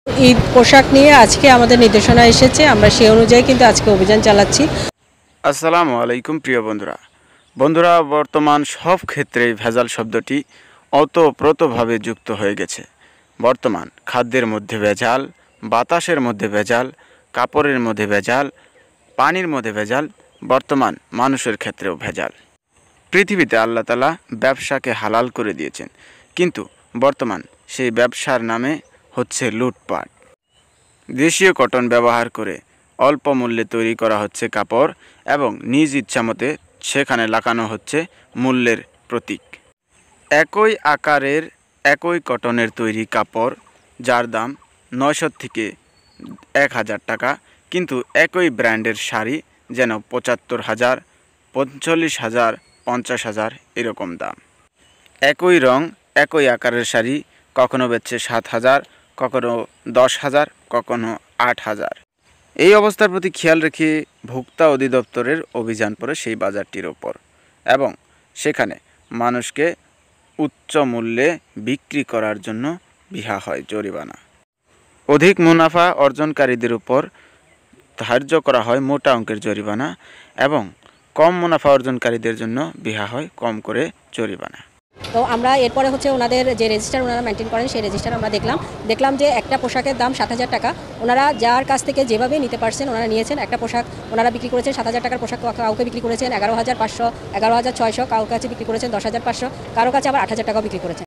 ঈদ পোশাক নিয়ে আজকে আমাদের নির্দেশনা এসেছে, আমরা সেই অনুযায়ী কিন্তু আজকে অভিযান চালাচ্ছি। আসসালামু আলাইকুম প্রিয় বন্ধুরা, বর্তমান সব ক্ষেত্রেই ভেজাল শব্দটি ওতপ্রোতভাবে যুক্ত হয়ে গেছে। বর্তমান খাদ্যের মধ্যে ভেজাল, বাতাসের মধ্যে ভেজাল, কাপড়ের মধ্যে ভেজাল, পানির মধ্যে ভেজাল, বর্তমান মানুষের ক্ষেত্রেও ভেজাল। পৃথিবীতে আল্লাহ তাআলা ব্যবসাকে হালাল করে দিয়েছেন, কিন্তু বর্তমান সেই ব্যবসার নামে হচ্ছে লুটপাট। দেশীয় কটন ব্যবহার করে অল্প মূল্যে তৈরি করা হচ্ছে কাপড় এবং নিজ ইচ্ছামতে সেখানে লাগানো হচ্ছে মূল্যের প্রতীক। একই আকারের একই কটনের তৈরি কাপড় যার দাম 900 থেকে 1000 টাকা, কিন্তু একই ব্র্যান্ডের শাড়ি যেন 75,000, 45,000, 50,000 এরকম দাম। একই রং একই আকারের শাড়ি কখনো বেচছে 7,000, কখনো 10,000, কখনো 8,000। এই অবস্থার প্রতি খেয়াল রেখে ভোক্তা অধিদপ্তরের অভিযান পড়ে সেই বাজারটির ওপর এবং সেখানে মানুষকে উচ্চ মূল্যে বিক্রি করার জন্য বিহা হয় জরিমানা। অধিক মুনাফা অর্জনকারীদের উপর ধার্য করা হয় মোটা অঙ্কের জরিমানা এবং কম মুনাফা অর্জনকারীদের জন্য বিহা হয় কম করে জরিমানা। তো আমরা এরপরে ওনাদের যে রেজিস্টার ওনারা মেনটেন করেন, সেই রেজিস্টার আমরা দেখলাম যে একটা পোশাকের দাম 7,000 টাকা। ওনারা যার কাছ থেকে যেভাবে নিতে পারছেন ওনারা নিয়েছেন। একটা পোশাক ওনারা বিক্রি করেছেন 7,000 টাকার পোশাক, কাউকে বিক্রি করেছেন 11,500, 11,600, কারোর কাছে বিক্রি করেছেন 10,500, কারো কাছে আবার 8,000 টাকাও বিক্রি করেছেন।